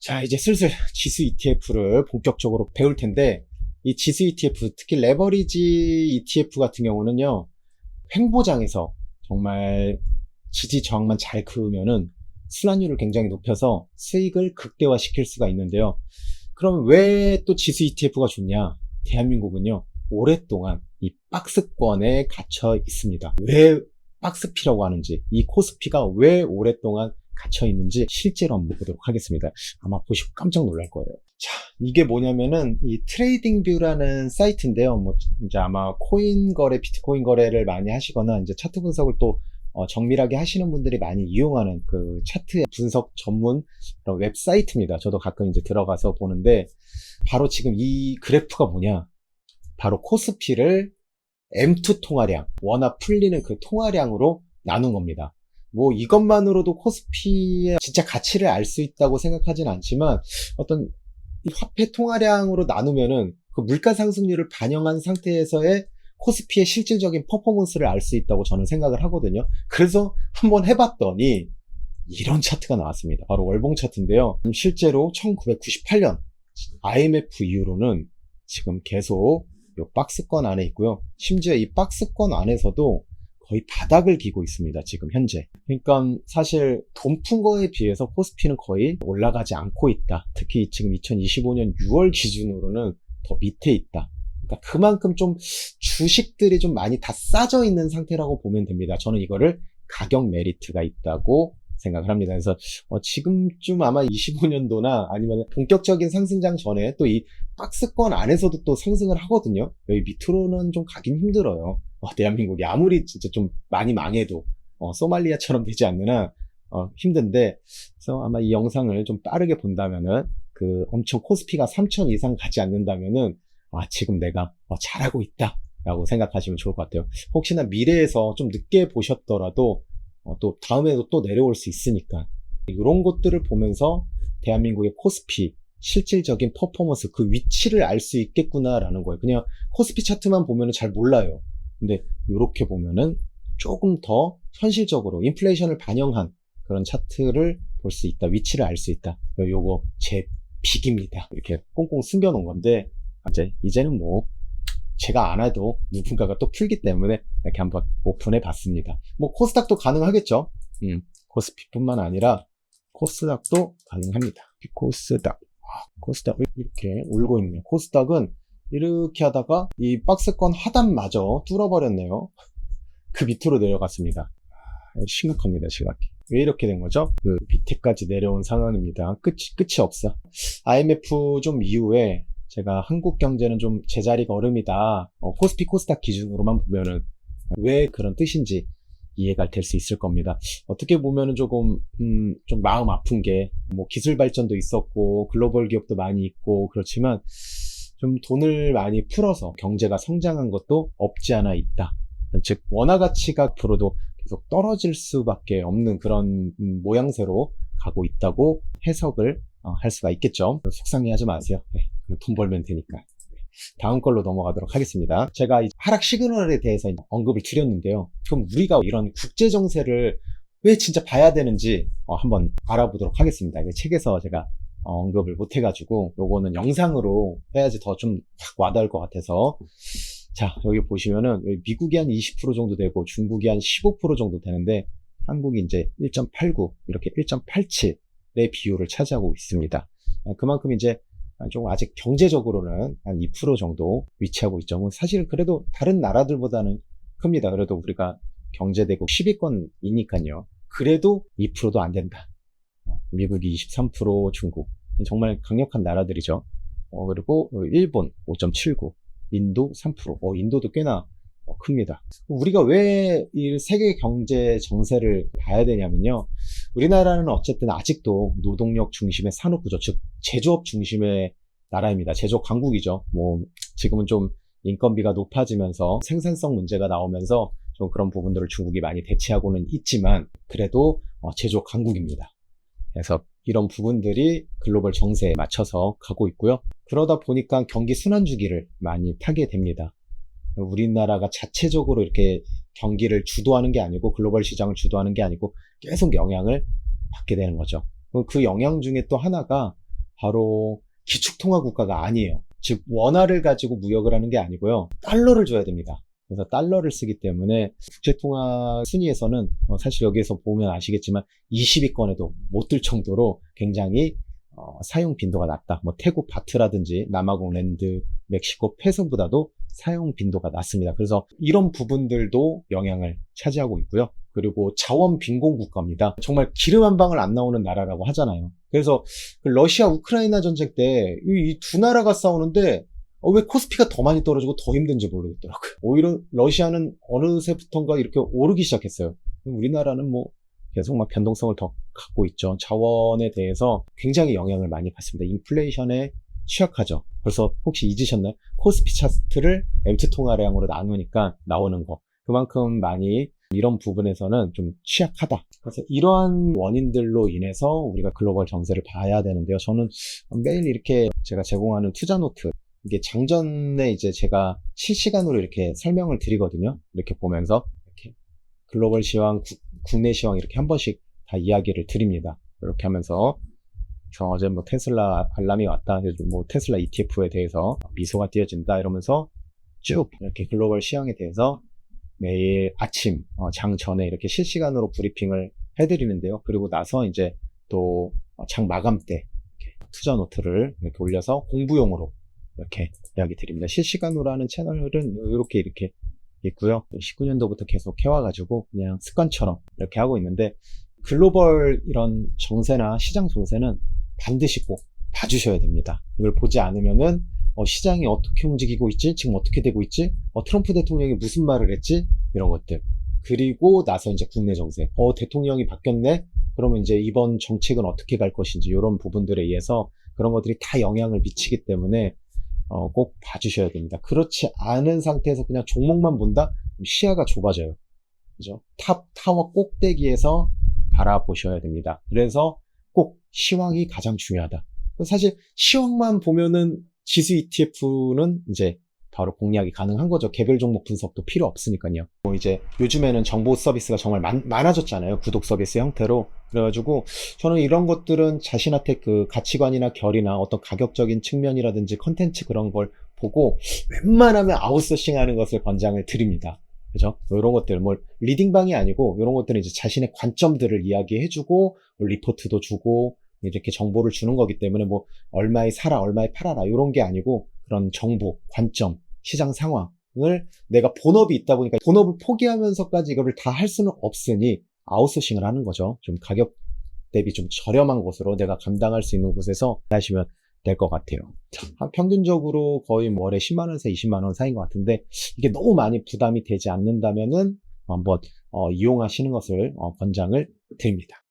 자, 이제 슬슬 지수 ETF를 본격적으로 배울 텐데, 이 지수 ETF, 특히 레버리지 ETF 같은 경우는요, 횡보장에서 정말 지지 저항만 잘 그으면은 순환율을 굉장히 높여서 수익을 극대화시킬 수가 있는데요. 그럼 왜 또 지수 ETF가 좋냐? 대한민국은요, 오랫동안 이 박스권에 gat혀 있습니다. 왜 박스피라고 하는지, 이 코스피가 왜 오랫동안 갇혀 있는지 실제로 한번 보도록 하겠습니다. 아마 보시고 깜짝 놀랄 거예요. 자, 이게 뭐냐면은 이 트레이딩 뷰라는 사이트인데요. 뭐 이제 아마 코인 거래, 비트코인 거래를 많이 하시거나 이제 차트 분석을 또 정밀하게 하시는 분들이 많이 이용하는 그 차트 분석 전문 그런 웹사이트입니다. 저도 가끔 이제 들어가서 보는데, 바로 지금 이 그래프가 뭐냐? 바로 코스피를 M2 통화량, 워낙 풀리는 그 통화량으로 나눈 겁니다. 뭐 이것만으로도 코스피의 진짜 가치를 알 수 있다고 생각하진 않지만, 어떤 이 화폐 통화량으로 나누면은 그 물가 상승률을 반영한 상태에서의 코스피의 실질적인 퍼포먼스를 알 수 있다고 저는 생각을 하거든요. 그래서 한번 해봤더니 이런 차트가 나왔습니다. 바로 월봉 차트인데요. 실제로 1998년 IMF 이후로는 지금 계속 이 박스권 안에 있고요. 심지어 이 박스권 안에서도 거의 바닥을 기고 있습니다. 지금 현재. 그러니까 사실 돈 푼 거에 비해서 코스피는 거의 올라가지 않고 있다. 특히 지금 2025년 6월 기준으로는 더 밑에 있다. 그러니까 그만큼 좀 주식들이 좀 많이 다 싸져 있는 상태라고 보면 됩니다. 저는 이거를 가격 메리트가 있다고 생각을 합니다. 그래서 지금쯤 아마 25년도나 아니면 본격적인 상승장 전에 또 이 박스권 안에서도 또 상승을 하거든요. 여기 밑으로는 좀 가긴 힘들어요. 대한민국이 아무리 진짜 좀 많이 망해도 소말리아처럼 되지 않는 한 힘든데, 그래서 아마 이 영상을 좀 빠르게 본다면은 그 엄청 코스피가 3000 이상 가지 않는다면은 지금 내가 잘하고 있다 라고 생각하시면 좋을 것 같아요. 혹시나 미래에서 좀 늦게 보셨더라도 또 다음에도 또 내려올 수 있으니까 이런 것들을 보면서 대한민국의 코스피 실질적인 퍼포먼스, 그 위치를 알 수 있겠구나라는 거예요. 그냥 코스피 차트만 보면은 잘 몰라요. 근데 이렇게 보면은 조금 더 현실적으로 인플레이션을 반영한 그런 차트를 볼 수 있다. 위치를 알 수 있다. 요거 제 빅입니다. 이렇게 꽁꽁 숨겨놓은 건데, 이제는 뭐 제가 안 해도 누군가가 또 풀기 때문에 이렇게 한번 오픈해 봤습니다. 뭐 코스닥도 가능하겠죠. 코스피뿐만 아니라 코스닥도 가능합니다. 코스닥 이렇게 울고 있네요. 코스닥은 이렇게 하다가 이 박스권 하단마저 뚫어버렸네요. 그 밑으로 내려갔습니다. 심각합니다, 시각이. 왜 이렇게 된 거죠? 그 밑에까지 내려온 상황입니다. 끝이 없어. IMF 좀 이후에 제가 한국 경제는 좀 제자리가 얼음이다. 코스피 코스닥 기준으로만 보면은 왜 그런 뜻인지 이해가 될 수 있을 겁니다. 어떻게 보면은 조금 좀 마음 아픈 게, 뭐 기술 발전도 있었고 글로벌 기업도 많이 있고 그렇지만 좀 돈을 많이 풀어서 경제가 성장한 것도 없지 않아 있다. 즉 원화 가치가 앞으로도 계속 떨어질 수밖에 없는 그런 모양새로 가고 있다고 해석을 할 수가 있겠죠. 속상해하지 마세요. 돈 벌면 되니까. 다음 걸로 넘어가도록 하겠습니다. 제가 하락 시그널에 대해서 언급을 드렸는데요. 그럼 우리가 이런 국제 정세를 왜 진짜 봐야 되는지 한번 알아보도록 하겠습니다. 책에서 제가 언급을 못 해가지고 요거는 영상으로 해야지 더 좀 와닿을 것 같아서. 자, 여기 보시면은 미국이 한 20% 정도 되고 중국이 한 15% 정도 되는데, 한국이 이제 1.89 이렇게 1.87의 비율을 차지하고 있습니다. 그만큼 이제 좀 아직 경제적으로는 한 2% 정도 위치하고 있죠. 뭐 사실 그래도 다른 나라들보다는 큽니다. 그래도 우리가 경제대국 10위권이니까요. 그래도 2%도 안 된다. 미국이 23%, 중국. 정말 강력한 나라들이죠. 그리고 일본 5.79, 인도 3%. 인도도 꽤나 큽니다. 우리가 왜 이 세계 경제 정세를 봐야 되냐면요. 우리나라는 어쨌든 아직도 노동력 중심의 산업 구조, 즉 제조업 중심의 나라입니다. 제조업 강국이죠. 뭐 지금은 좀 인건비가 높아지면서 생산성 문제가 나오면서 좀 그런 부분들을 중국이 많이 대체하고는 있지만, 그래도 제조업 강국입니다. 그래서 이런 부분들이 글로벌 정세에 맞춰서 가고 있고요. 그러다 보니까 경기 순환주기를 많이 타게 됩니다. 우리나라가 자체적으로 이렇게 경기를 주도하는 게 아니고, 글로벌 시장을 주도하는 게 아니고 계속 영향을 받게 되는 거죠. 그 영향 중에 또 하나가 바로 기축통화 국가가 아니에요. 즉 원화를 가지고 무역을 하는 게 아니고요. 달러를 줘야 됩니다. 그래서 달러를 쓰기 때문에 국제통화 순위에서는 사실 여기에서 보면 아시겠지만 20위권에도 못 들 정도로 굉장히 사용 빈도가 낮다. 뭐 태국 바트라든지 남아공 랜드, 멕시코 페소보다도 사용 빈도가 낮습니다. 그래서 이런 부분들도 영향을 차지하고 있고요. 그리고 자원 빈곤 국가입니다. 정말 기름 한 방울 안 나오는 나라라고 하잖아요. 그래서 그 러시아 우크라이나 전쟁 때 이 두 나라가 싸우는데 왜 코스피가 더 많이 떨어지고 더 힘든지 모르겠더라고요. 오히려 러시아는 어느새부턴가 이렇게 오르기 시작했어요. 우리나라는 뭐 계속 막 변동성을 더 갖고 있죠. 자원에 대해서 굉장히 영향을 많이 받습니다. 인플레이션에 취약하죠. 벌써 혹시 잊으셨나요? 코스피 차트를 MT 통화량으로 나누니까 나오는 거. 그만큼 많이 이런 부분에서는 좀 취약하다. 그래서 이러한 원인들로 인해서 우리가 글로벌 정세를 봐야 되는데요. 저는 매일 이렇게 제가 제공하는 투자 노트, 이게 장전에 이제 제가 실시간으로 이렇게 설명을 드리거든요. 이렇게 보면서 이렇게 글로벌 시황, 국내 시황 이렇게 한 번씩 다 이야기를 드립니다. 이렇게 하면서 저 어제 뭐 테슬라 알람이 왔다. 뭐 테슬라 ETF에 대해서 미소가 띄어진다 이러면서 쭉 이렇게 글로벌 시황에 대해서 매일 아침 장 전에 이렇게 실시간으로 브리핑을 해드리는데요. 그리고 나서 이제 또 장 마감 때 이렇게 투자 노트를 이렇게 올려서 공부용으로 이렇게 이야기 드립니다. 실시간으로 하는 채널은 이렇게 있고요. 19년도부터 계속 해와가지고 그냥 습관처럼 이렇게 하고 있는데 글로벌 이런 정세나 시장 정세는 반드시 꼭 봐주셔야 됩니다. 이걸 보지 않으면은 시장이 어떻게 움직이고 있지? 지금 어떻게 되고 있지? 트럼프 대통령이 무슨 말을 했지? 이런 것들. 그리고 나서 이제 국내 정세. 대통령이 바뀌었네? 그러면 이제 이번 정책은 어떻게 갈 것인지 이런 부분들에 의해서 그런 것들이 다 영향을 미치기 때문에 꼭 봐주셔야 됩니다. 그렇지 않은 상태에서 그냥 종목만 본다? 시야가 좁아져요. 그죠? 타워 꼭대기에서 바라보셔야 됩니다. 그래서 꼭 시황이 가장 중요하다. 사실 시황만 보면은 지수 ETF는 이제 바로 공략이 가능한 거죠. 개별 종목 분석도 필요 없으니까요. 뭐 이제 요즘에는 정보 서비스가 정말 많아졌잖아요. 구독 서비스 형태로. 그래가지고 저는 이런 것들은 자신한테 그 가치관이나 결이나 어떤 가격적인 측면이라든지 컨텐츠 그런 걸 보고 웬만하면 아웃소싱 하는 것을 권장을 드립니다. 그죠? 이런 것들, 뭐, 리딩방이 아니고, 이런 것들은 이제 자신의 관점들을 이야기해주고, 뭐 리포트도 주고, 이렇게 정보를 주는 거기 때문에 뭐, 얼마에 사라, 얼마에 팔아라, 이런 게 아니고, 그런 정보, 관점, 시장 상황을 내가 본업이 있다 보니까 본업을 포기하면서까지 이거를 다 할 수는 없으니, 아웃소싱을 하는 거죠. 좀 가격 대비 좀 저렴한 곳으로 내가 감당할 수 있는 곳에서 하시면 될 것 같아요. 평균적으로 거의 뭐 월에 10만원에서 20만원 사이인 것 같은데 이게 너무 많이 부담이 되지 않는다면은 한번 이용하시는 것을 권장을 드립니다.